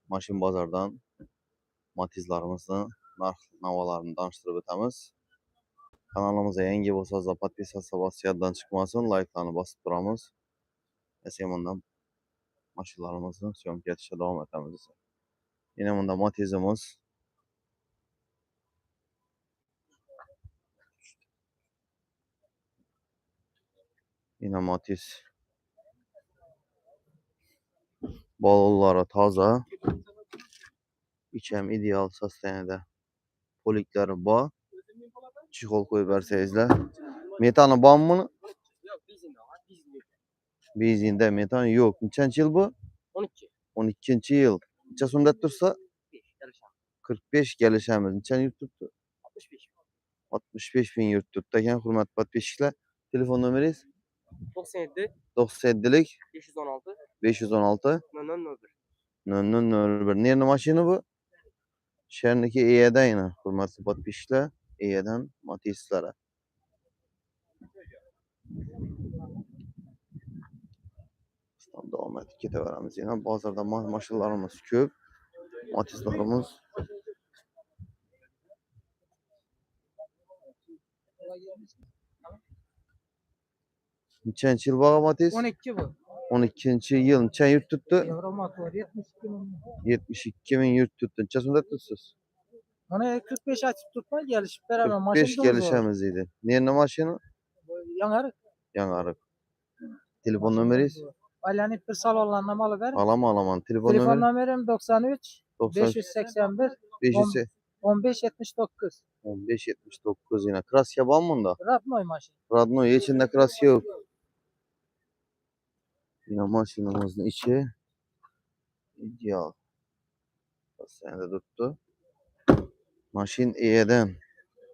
Maşın bazardan Matizlarımızın narx-navalarını danıştırıb ötəmiz. Kanalımıza yangi bolsanız da podpisasiya basıb yaddan çıxmasın, like'larını basıb duramız. Bundan maşınlarımızın syomka etişə davam etəmiz. Yine bunda Matizimiz. Yine Matiz. Balonları taza. İçəm ideal sastanede. Polikleri bağ. Çikol koyup verseyizler. Metanı bağ mı? Bizinde metan yok. Neçənci yıl bu? 12. 12. yıl. Neçə sonda dursa? 45 gelişemiz. Neçən yurt tuttu? 65. 65 bin yurt tuttu. Hürmetli podpisçiler. Telefon numarayız? 97. 97'lik 516. 516 0001. 0001. Nerede maşını bu? Şehrindeki İYE'den yine. Hürmetli podpisçiler. İYE'den Matizlere. Devam ettik gideveremiz yine. Bazarda maşınlarımız köp. Matizlarımız. Neçənci yıl bağa Matiz? 12 bu. 12. yıl. Neçən yurt tuttu? Evromat var 72 bin. 72 bin yurt tuttu. Neçə sonda tutsuz? Hani 45 açıp tutma gelişip beraber 45 gelişemiz idi. Nerede maşını? Yanar. Yanarık. Telefon numarayız? Alanip bir salonla malı ver. Alaman. Telefon Telefon numara? numaram 93 93 581 500 15 79. 15 79 yine. Krasya var mı bunda? Radnoy maşın. Radno içinde krasya yok. Yine maşınımızın içi ideal. Hastanede tuttu. Maşin İYE'den.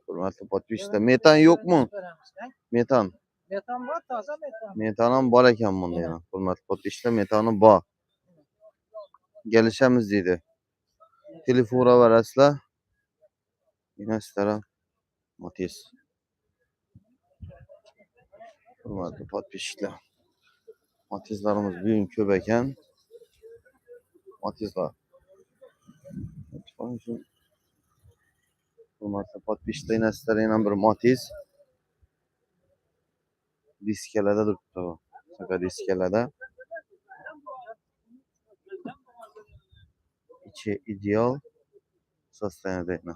Hürmetli podpisçiler. Metan yok mu? Metan. Metan var taze metan. Metanın var eken bunda yine. Hürmetli podpisçiler. Metanı var. Gelişemiz dedi. Telefona verəslə. Yine istərəm Matiz. Hürmetli podpisçiler. Matizlarımız büyük köbəkən. Matizlar. Hürmetli podpisçiler yine istərəm bir Matiz. Diskelede durdu. Saka diskelede. İçi ideal. Sastanede yine.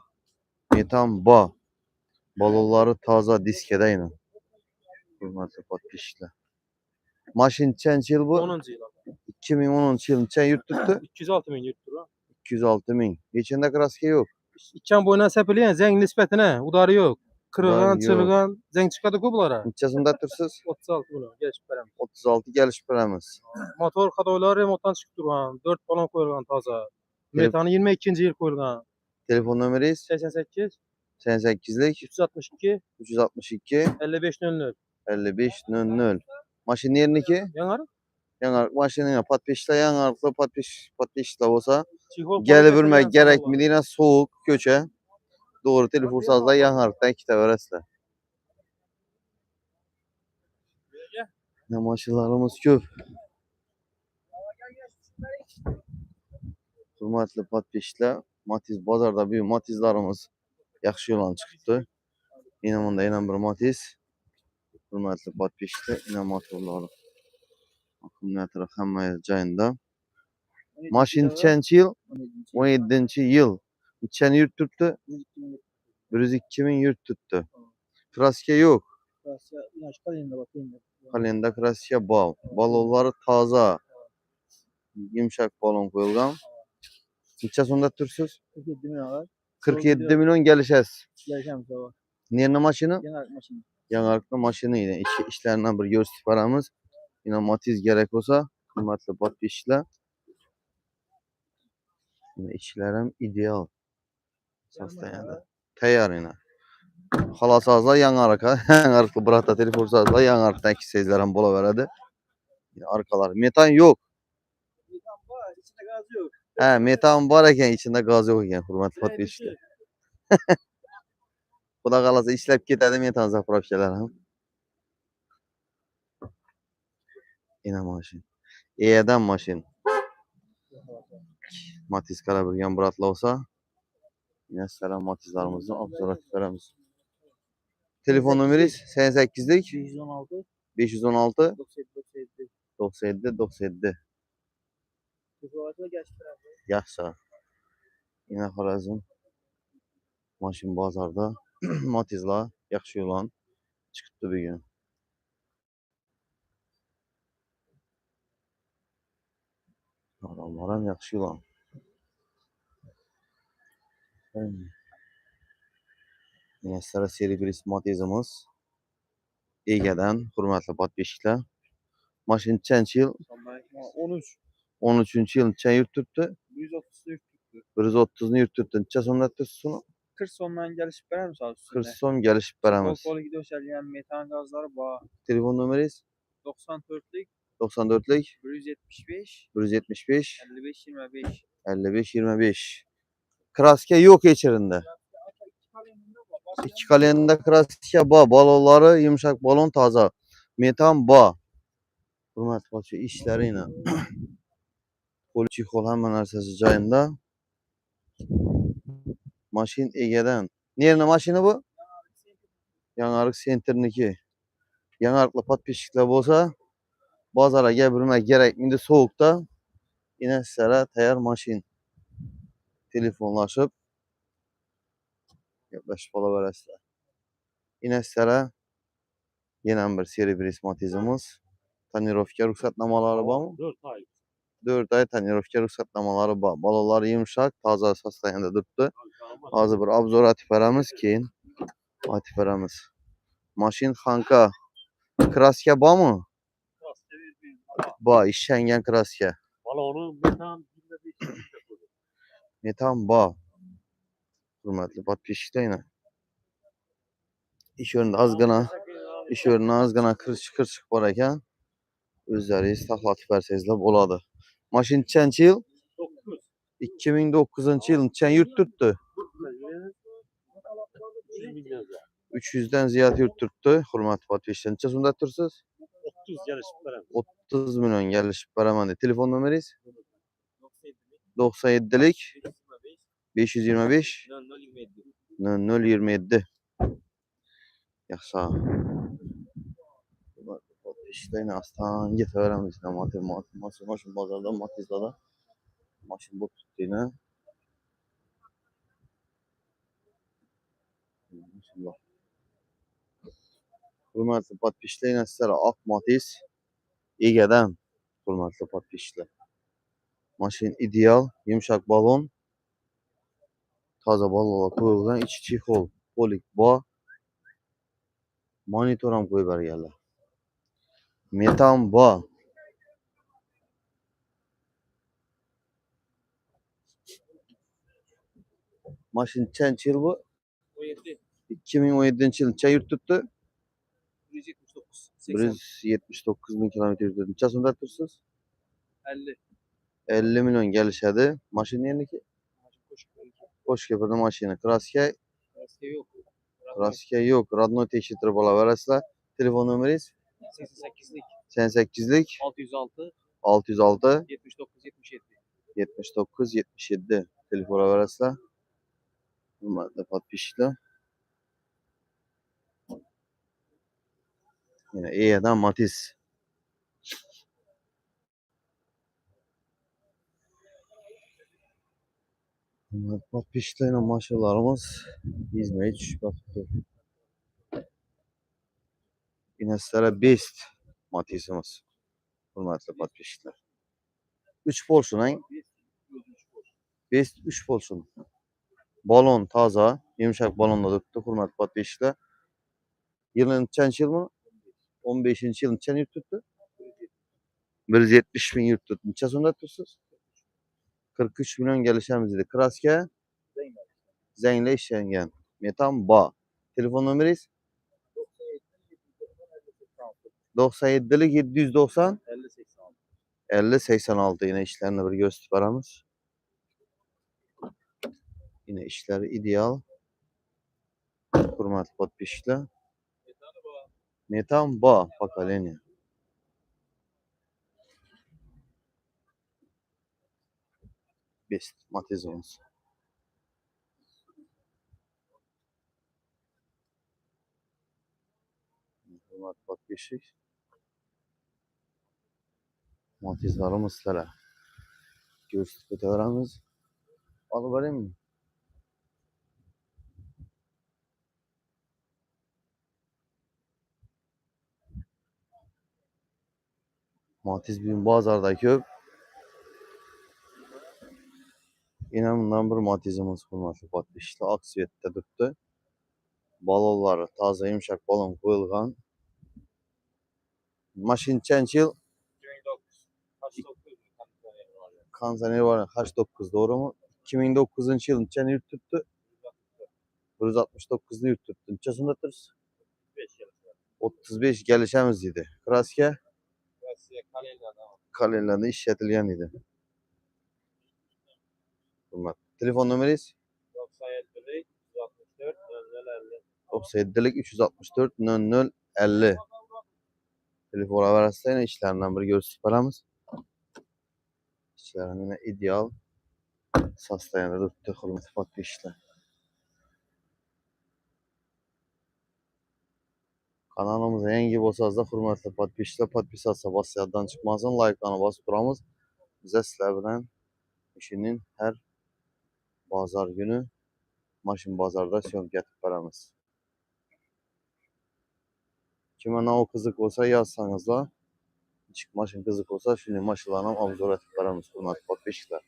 Metan bağ. Balonları taza diskede yine. Hürmetli podpisçiler. Maşın neçənci yıl bu? 10. yıl. 2010 yıl. Neçən yurt tuttu? 206 bin yurttur. 206 bin. İçinde kraske yok. İkken boyuna sepeleyen zeng nispetine udarı yok. Kırılan, Udarı yok. çırılan, zeng çıkadı kublara. Neçəsində tursuz? 36 bunu geçip verem. 36 geliş birimiz. Motor kadoyları remonttan çıkıp durgan. 4 balon koyulgan taza. Metanı 22. yıl koyulgan. Telefon numarayız? 88 88'lik 362 362 55 00. 55 00. Maşın yeriniki? Yanar. Yanarık maşınına patpeşle yanarıklı patpeşle olsa Çihol gelebilmek gerekmediğine soğuk köçe doğru telefon sazla yanarıktan iki teveresle. Ne maşınlarımız köp. Hürmetli patpeşle Matiz bazarda büyük Matizlarımız yaxşı yolan çıktı. Yine bunda yine bir Matiz. Hürmetli podpisçiler yine motorları. Bakın ne taraf hemen cayında. Maşin neçənci yıl? 17. yıl. Neçən yurt tuttu? 102 bin yurt tuttu. Kraske yok. Kalenda kraske bal. Balonları taza. Yumuşak balon koyulgan. Neçə sonda tursuz? 47 milyon gelişez. Nerede maşını? Yanarıklı maşını yine işlerinden bir görsün paramız. Yine Matiz gerek olsa kıymetli podpisçiler. Yine işlerim ideal. Sastanede. Teyar yine. Halasazla yanarıka. Yanarıklı bırakta teleforsazla yanarıktan iki seyizlerim bola veredi. Yine arkalar. Metan yok. Metan var, içinde gaz yok. He, metan var iken içinde gaz yok iken hürmetli podpisçiler. Bu da kalası işlep gidelim metan zapravşeler. Yine maşın. İYE'den maşın. Matiz qarabilgan biratlar olsa, yine sizlarga Matizlarimizni obzor etib beramiz. Telefon nomeringiz 88'lik 516 516 97 97 97. Yaxşı. Yine Xorazm maşın bazarda Matizlar yaxşı olan çıktı bugün. Adamlar ham yaxşı olan. Yine sizlarga servis Matizimiz Ege'den hurmatli podpishchilar. Maşın nechanchi yil? 13. 13-yil necha yurtibdi? 130 130 ni yurtibdi. Necha so'mdan tursiz uni? 40 so'mdan gelişip beremiz abi 40 üstüne. so'm gelishib beramiz. Kolkolu döşelgen metan gazları bağ. Telefon nomeringiz 94'lük 94'lik 175 175 55 25. 55 25. Kraska yok içerisinde. İki kaleminde kraska bağ. Balonları yumuşak balon taze. Metan bağ. Hurmatli podsho ishlariga qo'l chexol hamma narsasi joyida. Mashin egadan. Nerni mashina bu? Yangiariq sentrniki. Yangiariqli podpishchilar bo'lsa, bozorga gapirmak kerak. Endi sovuqda yine sizlarga tayyor mashin. Telefonlashib gaplashib qolaverasizlar. Yine sizlarga yana bir servis Matizimiz. Tonirovka ruxsatnomalari bormi? 4 ay. 4 ay tonirovka ruxsatnomalari bor. Balonlari yumshoq, toza sostoyanida turibdi. Hozir bir obzor atib beramiz, keyin aytib beramiz. Mashin Xanka. Kraska bormi? Bor, ishlangan kraska. Balonu metan Metan bor. Hurmatli podpishchilar. Ish o'rnida ozgina kirchiq bor ekan. O'zlaringiz taxlatib bersangizlar bo'ladi. Mashin nechanchi yil? 9. 2009-yil necha yurt turibdi? 300 dan ziyod yurt turibdi. Hurmatli podpishchilar, necha so'mda tursiz? 30 gelişip beremiz. 30 million kelishib beraman. Telefon nomeringiz? 97'lik 525 0027. Yaxshi. İşlerini aslan getiremeyiz. Maşın bazarda, Matiz'da maşın bu tuttuğuna. Hurmatli podpishchilar, sizlarga oq Matiz Ege'dan hurmatli podpishchilar. Mashin ideal, yumshoq balon, toza balonlar qo'yilgan, ichi chexol, polik bor. Monitor ham qo'yib berganlar. Metan bor. Mashin nechanchi yil bu? 17. 2017-yil necha yurt turibdi? 179. 179 ming kilometr yuribdi. Necha so'mda tursiz? 50. 50 milyon gelişedi. Maşın yeniki? Qo'shko'pirda mashina. Kraska yok. yok. Radnoy tekshirtirib olaverasizlar. Telefon nomeringiz? 88'lik 88'lik 606 606 79 77. 79 77. Telefon olaverasizlar. Hurmatli podpishchilar. Yine Ege'dan Matiz. Podpishchilar mashinlarimiz izmay tushib yotibdi. Yine sizlarga best Matizimiz. Hurmatli podpishchilar. 3 porsiyon ang. Best 3 porsiyon. Balon toza, yumshoq balonda turibdi, hurmatli podpishchilar. Yili nechanchi yil bu? 15-yil necha yurt turibdi? 170 ming yurt turibdi. Necha so'mda tursiz? 43 million kelishamiz dedi. Kraska zangla ishlangan. Metan bor. Telefon nomeringiz? 97'lik 790 50 86. Yine işlerini bir gösterip aramız. Yine işleri ideal. Hurmatli podpishchilar. Metan bor pokoleniya. Best Matizimiz. Hurmatli podpисчик. Matizlarimiz sizlarga ko'rsatib ketaveramiz. Olib boraymi? Matiz bugün bozorda ko'p. Yine bundan bir Matizimiz hurmatli podpисчиklar aksiyetda turibdi. Balonlari toza yumshoq balon qo'yilgan. Mashina qancha yil? 2009. Konditsioner var 89 doğru mu? 2009 yıl neçəni yürütübdü? 169 'da yürütübdü. Neçəsində turuz? 35 gelişemiz idi. Kraska kalelerde işletilgen idi. Bunlar. Telefon numarası? 97'lik 364 0050. Telefon arasında işlerinden bir gösterip paramız. İşlerine ideal sastayanı tuttu hürmetli podpисчиklar. Kanalımıza yangi bolsanız da hürmetli podpисчиklar podpisasiya basıyadan çıkmasın. Like'larını basıp duramız. Bize sizler bilen işinin her bazar günü maşın bazarda söhbət etib paramız. Kime ne o kızık olsa yazsanız da maşın kızık olsa şimdi maşınlarla obzor etib paramız hürmetli podpисчиklar.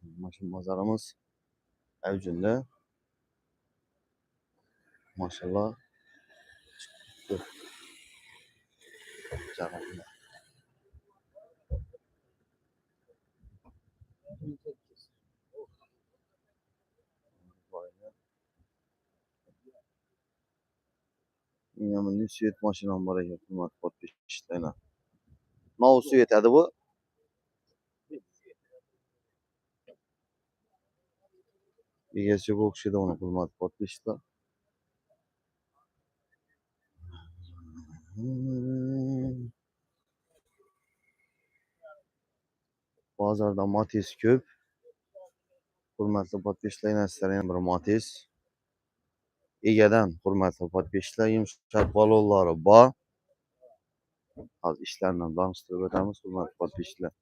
Maşın bazarımız evcinde. Maşallah çıktı. Canım. Yine süet maşinam var ya hürmetli podpисчиklar. Ne o süet adı bu? Egesi okşaydı onu hürmetli podpисчиklar. Bazarda Matiz köp. Hürmetli podpисчиklar yine sizlerden bir Matiz. Ege'den hürmetli podpисчиklar yumuşak balonları ba. Az işlerle danıştırıp ötemiz hürmetli podpисчиklar.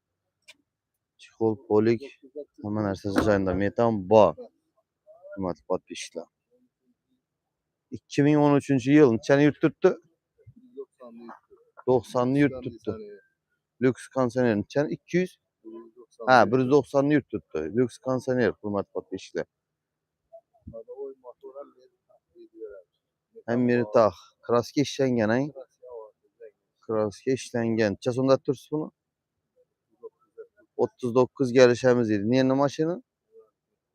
Çikol polik hemen ersesi jayında metan ba. Hürmetli podpисчиklar. 2013 yıl neçəni yürütübdü? 90'lı yürütübdü. Lüks konsener neçəni? 200? Ha 190'lı yürütübdü. Lüks konsener hürmetli podpисчиklar. Hem Miritağ. Kraska işlengen ay. Kraska işlengen. Çasında tursun bunu? 39 gelişemiz idi. Niye maşını?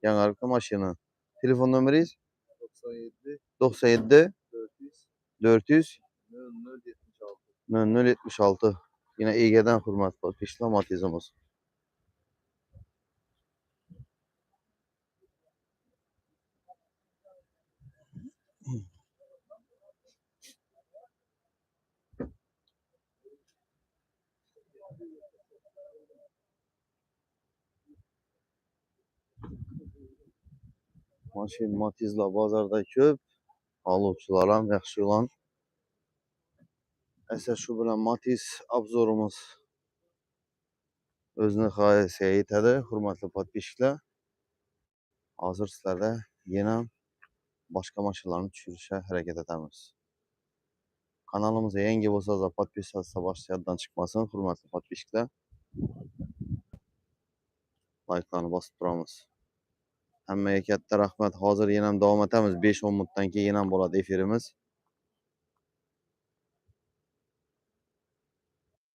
Yanarlıklı maşını. Telefon numarayız? 97 400 0076. Yine Ege'den hürmetli podpисчиklar Matizimiz. Maşin Matizlar bazarda köp. Alıcılarım yaxşı olan. Əsas şu bilen Matiz obzorumuz özünü xahisiyə yetədi. Hürmetli podpисчиklar. Hazır sizlərdə yeni başka maşınların düşürüşə hərəkət edəmiz. Kanalımıza yeni bolsanız da podpisasiya başlayandan çıkmasın. Hürmetli podpисчиklar. Like'larını basıp duramız. Həmməyə katta rahmet. Hazır yine devam etəmiz. 5-10 minutdan keyin yine болады efirimiz.